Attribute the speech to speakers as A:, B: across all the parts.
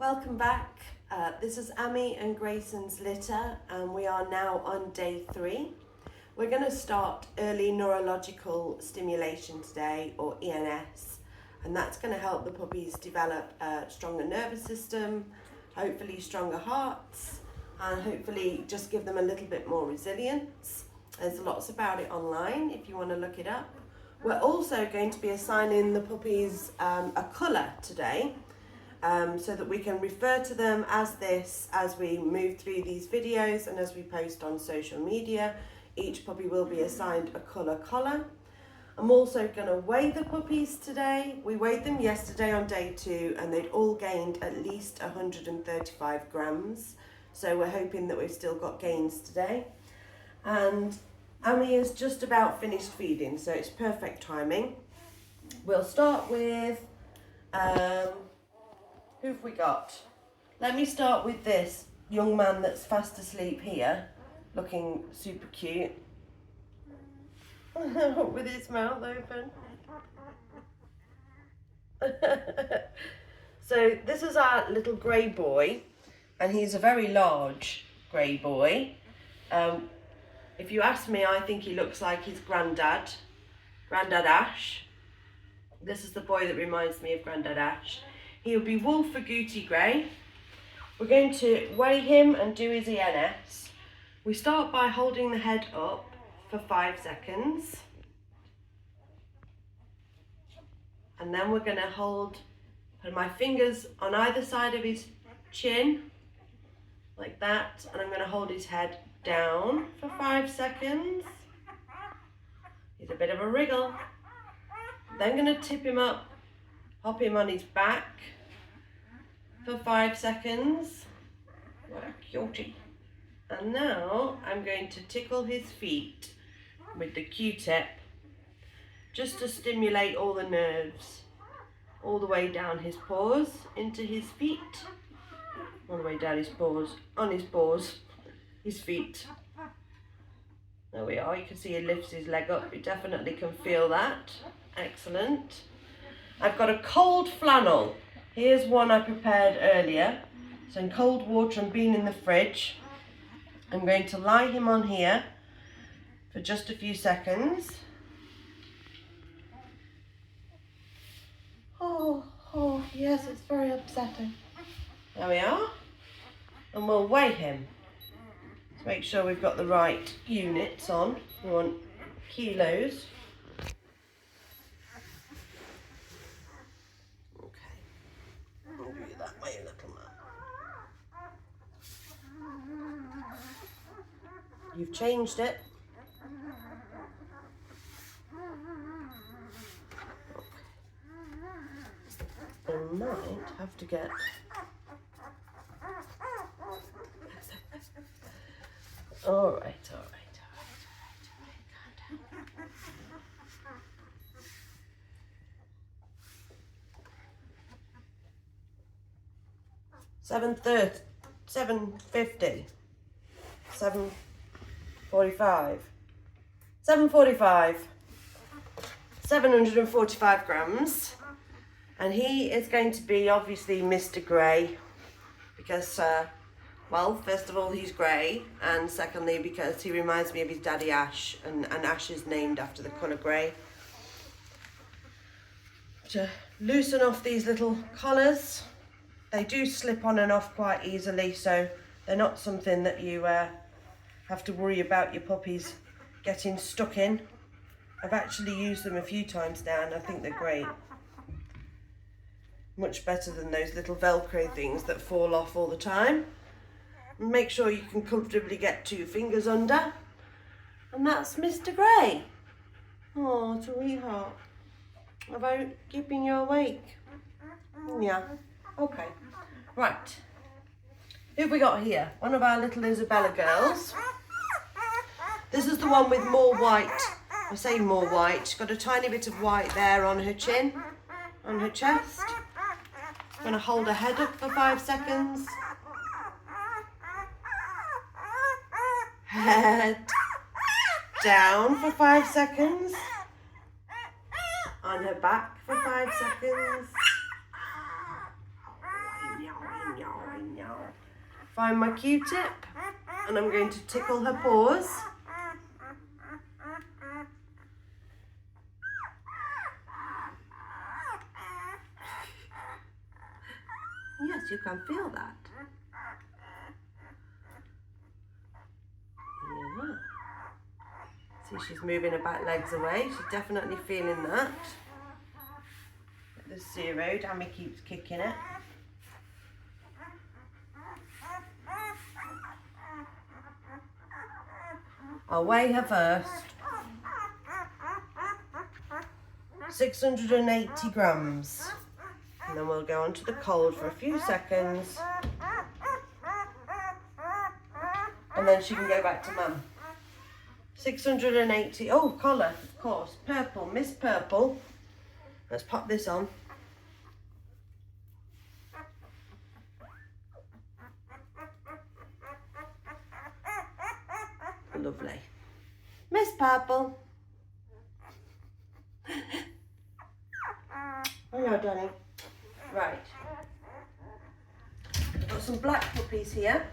A: Welcome back. This is Amy and Grayson's litter, and we are now on day 3. We're going to start early neurological stimulation today, or ENS, and that's going to help the puppies develop a stronger nervous system, hopefully stronger hearts, and hopefully just give them a little bit more resilience. There's lots about it online if you want to look it up. We're also going to be assigning the puppies a colour today. So that we can refer to them as this as we move through these videos and as we post on social media. Each puppy will be assigned a colour collar. I'm also going to weigh the puppies today. We weighed them yesterday on day 2 and they'd all gained at least 135 grams. So we're hoping that we've still got gains today. And Amy is just about finished feeding, so it's perfect timing. We'll start with... who have we got? Let me start with this young man that's fast asleep here, looking super cute. With his mouth open. So this is our little grey boy, and he's a very large grey boy. If you ask me, I think he looks like his Grandad Ash. This is the boy that reminds me of Grandad Ash. He'll be wolf agouti grey. We're going to weigh him and do his ENS. We start by holding the head up for 5 seconds. And then we're going to put my fingers on either side of his chin, like that. And I'm going to hold his head down for 5 seconds. He's a bit of a wriggle. Then I'm going to tip him up. Hop him on his back for 5 seconds. What a cutie. And now I'm going to tickle his feet with the Q-tip just to stimulate all the nerves all the way down his paws into his feet. All the way down his paws, on his paws, his feet. There we are, you can see he lifts his leg up. You definitely can feel that. Excellent. I've got a cold flannel. Here's one I prepared earlier. It's in cold water and been in the fridge. I'm going to lie him on here for just a few seconds. Oh, yes, it's very upsetting. There we are. And we'll weigh him. Let's make sure we've got the right units on. We want kilos. That way, little man. You've changed it. I might have to get... All right. Calm down. 7:30, 7:50, 7:45, 7:45, 745 grams, and he is going to be obviously Mr. Grey because, well, first of all he's grey, and secondly because he reminds me of his daddy Ash, and Ash is named after the colour grey. To loosen off these little collars. They do slip on and off quite easily, so they're not something that you have to worry about your puppies getting stuck in. I've actually used them a few times now and I think they're great. Much better than those little Velcro things that fall off all the time. Make sure you can comfortably get 2 fingers under. And that's Mr. Grey. Oh, sweetheart. Have I keeping you awake? Yeah. Okay, right. Who have we got here? One of our little Isabella girls. This is the one with more white. I say more white. She's got a tiny bit of white there on her chin, on her chest. I'm going to hold her head up for 5 seconds. Head down for 5 seconds. On her back for 5 seconds. find my Q-tip and I'm going to tickle her paws. Yes, you can feel that. Yeah. See, she's moving her back legs away. She's definitely feeling that. There's 0. Dammy keeps kicking it. I'll weigh her first. 680 grams. And then we'll go on to the cold for a few seconds. And then she can go back to mum. 680, oh, collar, of course. Purple, Miss Purple. Let's pop this on. Lovely. Miss Purple. Hello, darling. Right. I've got some black puppies here.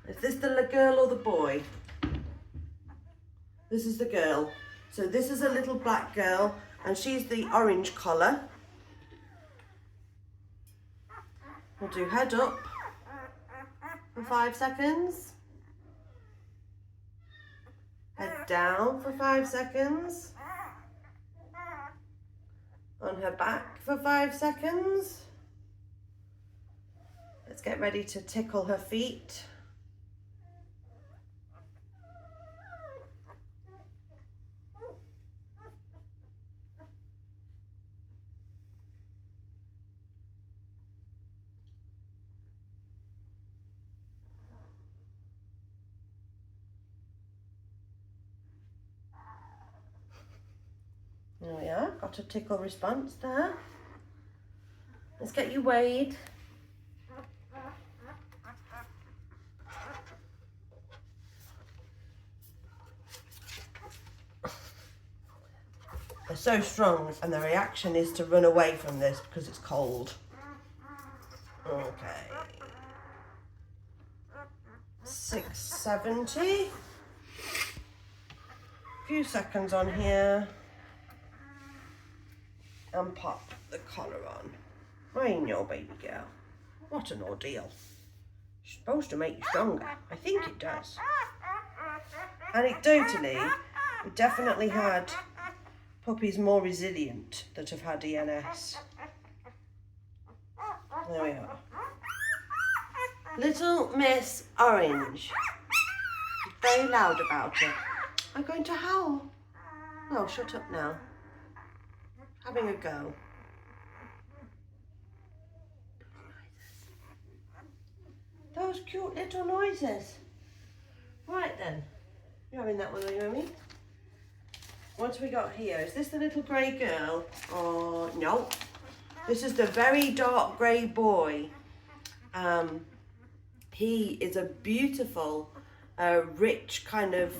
A: Is this the girl or the boy? This is the girl. So this is a little black girl and she's the orange collar. We'll do head up for 5 seconds. Head down for 5 seconds. On her back for 5 seconds. Let's get ready to tickle her feet. There we are, got a tickle response there. Let's get you weighed. They're so strong and the reaction is to run away from this because it's cold. Okay. 670. Few seconds on here. And pop the collar on. I know, baby girl. What an ordeal. It's supposed to make you stronger. I think it does. Anecdotally, we definitely had puppies more resilient that have had ENS. There we are. Little Miss Orange. Very loud about her. I'm going to howl. No, shut up now. Having a go. Those cute little noises. Right then. You're having that one, are you, Mummy? What have we got here? Is this the little grey girl? Oh, no. This is the very dark grey boy. He is a beautiful, rich kind of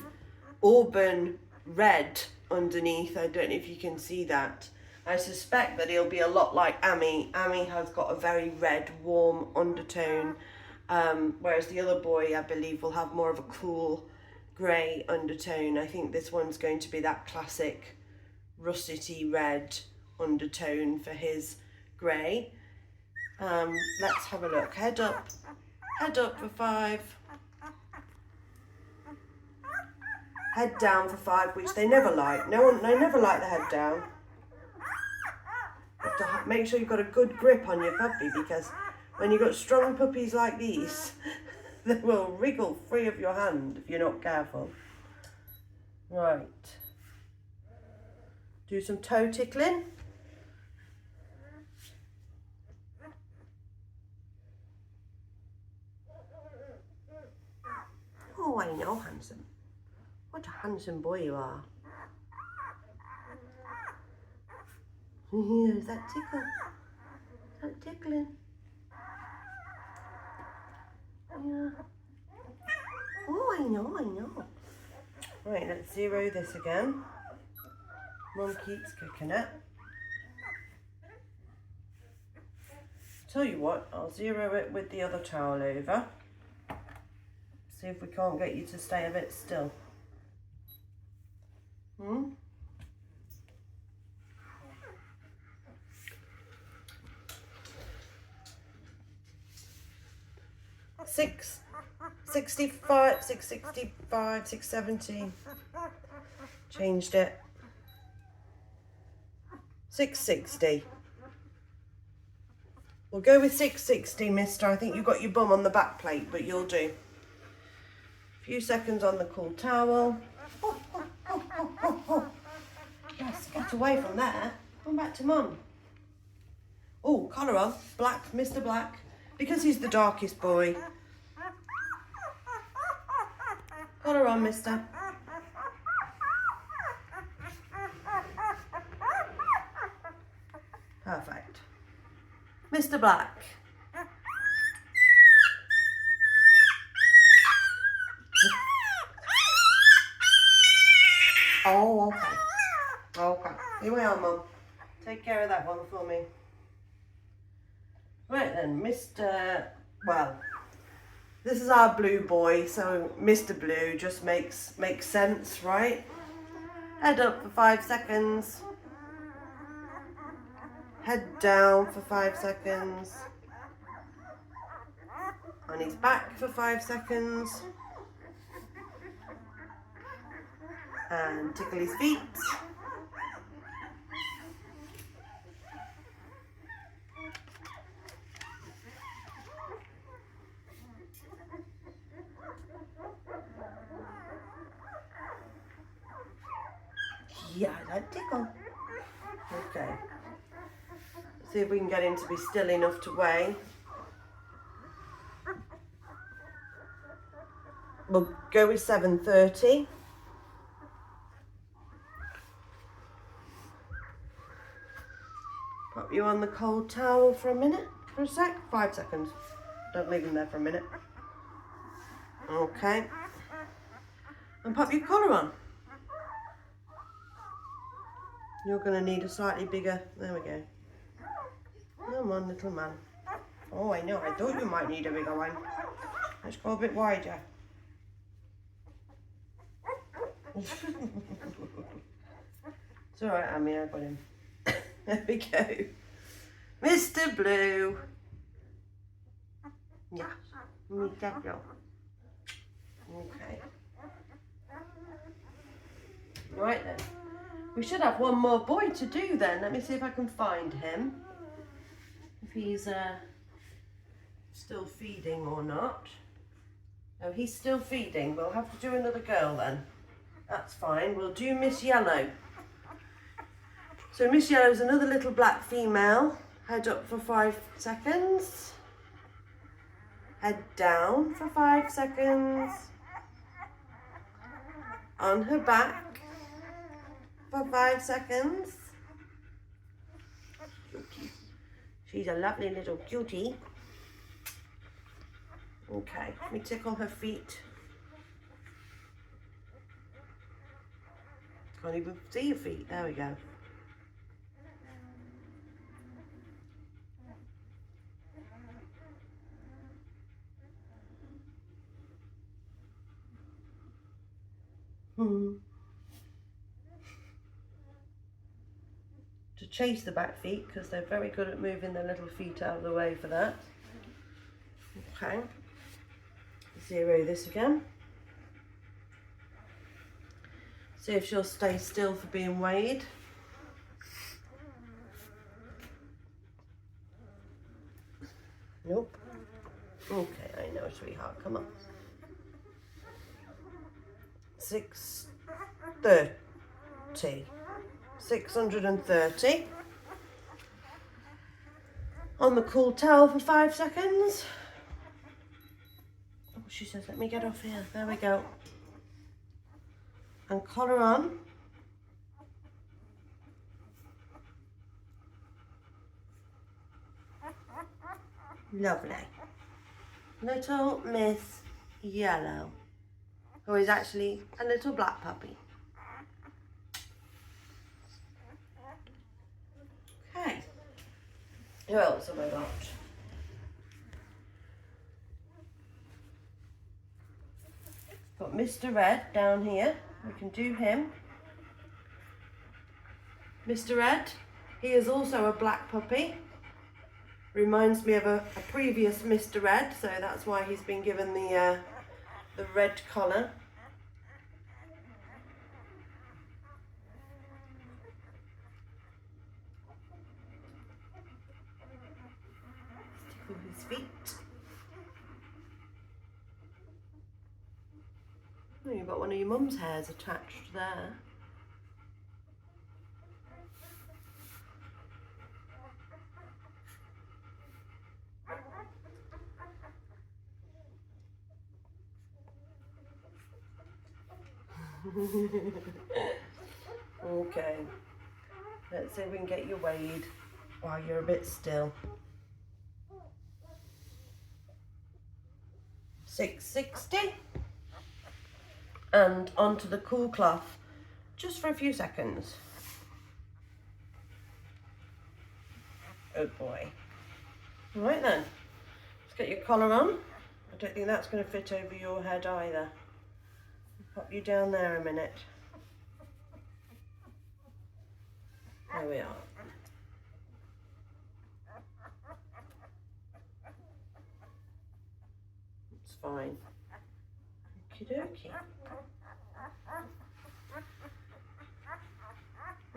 A: auburn red underneath. I don't know if you can see that. I suspect that he'll be a lot like Amy. Amy has got a very red, warm undertone, whereas the other boy, I believe, will have more of a cool grey undertone. I think this one's going to be that classic russety red undertone for his grey. Let's have a look. Head up for 5. Head down for 5, which they never like. They never like the head down. You have to make sure you've got a good grip on your puppy, because when you've got strong puppies like these, they will wriggle free of your hand if you're not careful. Right. Do some toe tickling. Oh, I know, handsome. What a handsome boy you are. Is that tickle? Is that tickling? Yeah. Oh, I know. Right, let's 0 this again. Mum keeps kicking it. Tell you what, I'll zero it with the other towel over. See if we can't get you to stay a bit still. 665, 665, 670. Changed it. 660. We'll go with 660, mister. I think you've got your bum on the back plate, but you'll do. A few seconds on the cool towel. Yes, get away from there. Come back to mum. Oh, collar on. Black, Mr. Black. Because he's the darkest boy. Collar on, mister. Perfect. Mr. Black. Oh, okay. Okay. Here we are, Mum. Take care of that one for me. Right then, Mr. Well, this is our blue boy, so Mr. Blue just makes sense, right? Head up for 5 seconds. Head down for 5 seconds. On his back for 5 seconds. And tickle his feet. Yeah, that tickle. Okay. See if we can get him to be still enough to weigh. We'll go with 730. Pop you on the cold towel for a minute, for a sec, 5 seconds. Don't leave him there for a minute. Okay. And pop your collar on. You're going to need a slightly bigger, there we go. Come on, little man. Oh, I know, I thought you might need a bigger one. Let's go a bit wider. It's alright, Amy, I got him. There we go. Mr. Blue. Yeah, Mr. Blue. Okay. Right then. We should have one more boy to do then. Let me see if I can find him. If he's still feeding or not. No, he's still feeding. We'll have to do another girl then. That's fine. We'll do Miss Yellow. So Miss Yellow is another little black female. Head up for 5 seconds. Head down for 5 seconds. On her back for 5 seconds. Cutie. She's a lovely little cutie. Okay, let me tickle her feet. Can't even see your feet. There we go. To chase the back feet, because they're very good at moving their little feet out of the way for that. Okay. Zero this again. See if she'll stay still for being weighed. Nope. Okay, I know, sweetheart. Come on. 630. 630. On the cool towel for 5 seconds. Oh, she says, let me get off here. There we go. And collar on. Lovely. Little Miss Yellow, who is actually a little black puppy. Okay. Who else have I got? Got Mr. Red down here. We can do him. Mr. Red, he is also a black puppy. Reminds me of a previous Mr. Red, so that's why he's been given the red collar. Tickle his feet. Oh, you've got one of your mum's hairs attached there. Okay, let's see if we can get you weighed while you're a bit still. 660, and onto the cool cloth just for a few seconds. Oh boy. Right then, let's get your collar on. I don't think that's going to fit over your head either. Pop you down there a minute. There we are. It's fine. Okie dokie.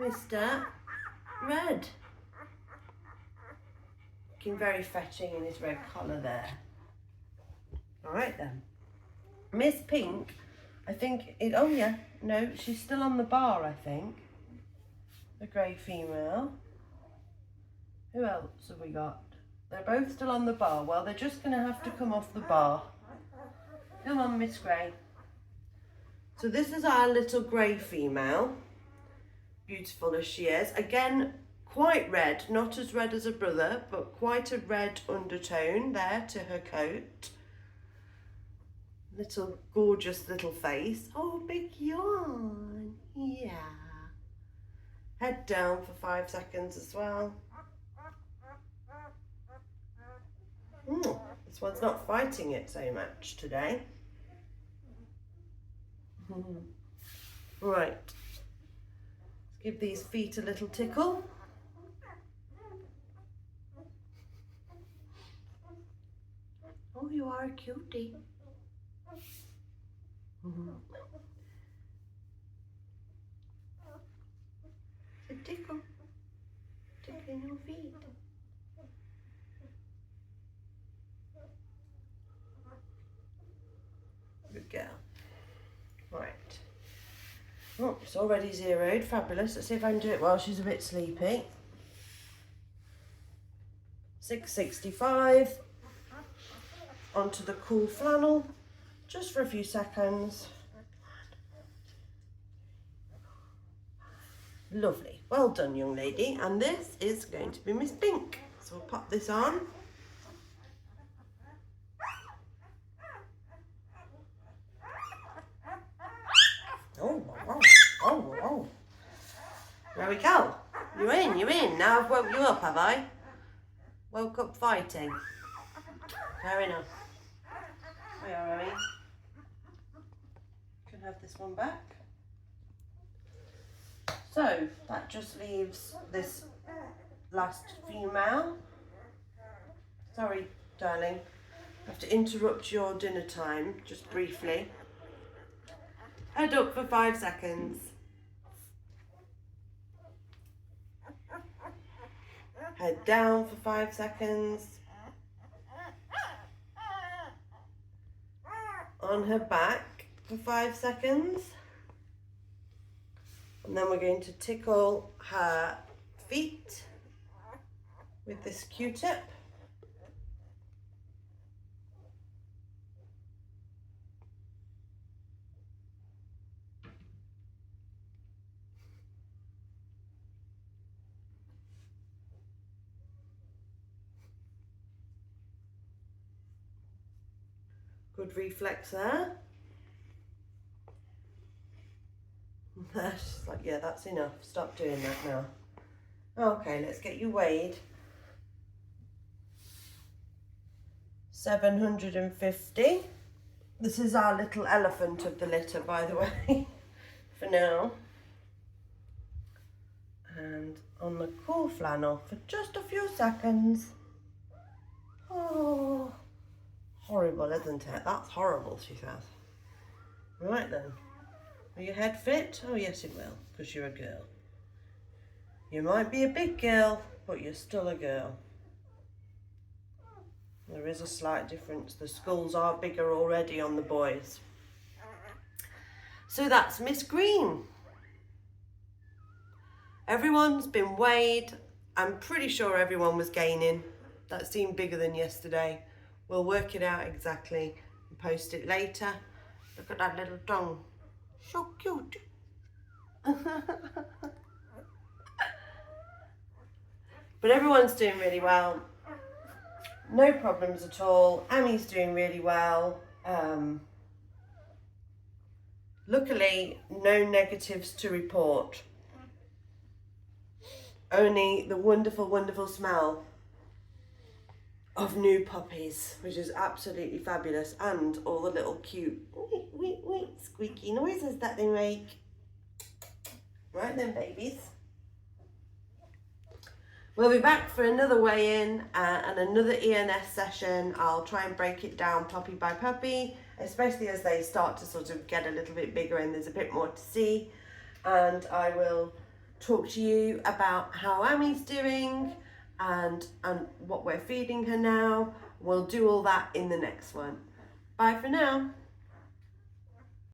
A: Mr. Red. Looking very fetching in his red collar there. Alright then. Miss Pink, I think it, oh yeah, no, she's still on the bar, I think. The grey female. Who else have we got? They're both still on the bar. Well, they're just going to have to come off the bar. Come on, Miss Grey. So this is our little grey female. Beautiful as she is. Again, quite red. Not as red as her brother, but quite a red undertone there to her coat. Little gorgeous little face. Oh, big yawn. Yeah. Head down for 5 seconds as well. This one's not fighting it so much today. Right. Let's give these feet a little tickle. Oh, you are a cutie. So tickle. Tickling your feet. Good girl. Right. Oh, it's already zeroed. Fabulous. Let's see if I can do it while she's a bit sleepy. 665. Onto the cool flannel. Just for a few seconds. Lovely. Well done, young lady. And this is going to be Miss Pink. So we'll pop this on. Oh. There we go. You're in. Now I've woke you up, have I? Woke up fighting. Fair enough. We are, are we? Can have this one back. So that just leaves this last female. Sorry, darling. I have to interrupt your dinner time just briefly. Head up for 5 seconds. Head down for 5 seconds. On her back for 5 seconds. And then we're going to tickle her feet with this Q-tip. Good reflex there. She's like, yeah, that's enough. Stop doing that now. Okay, let's get you weighed. 750. This is our little elephant of the litter, by the way, for now. And on the cool flannel for just a few seconds. Oh, horrible, isn't it? That's horrible, she says. Right then, will your head fit? Oh yes it will, because you're a girl. You might be a big girl, but you're still a girl. There is a slight difference. The skulls are bigger already on the boys. So that's Miss Green. Everyone's been weighed. I'm pretty sure everyone was gaining. That seemed bigger than yesterday. We'll work it out exactly and post it later. Look at that little tongue. So cute. But everyone's doing really well. No problems at all. Ami's doing really well. Luckily, no negatives to report. Only the wonderful, wonderful smell of new puppies, which is absolutely fabulous, and all the little cute squeaky noises that they make. Right then, babies. We'll be back for another weigh-in and another ENS session. I'll try and break it down puppy by puppy, especially as they start to sort of get a little bit bigger and there's a bit more to see. And I will talk to you about how Ami's doing and what we're feeding her now. We'll do all that in the next one. Bye for now.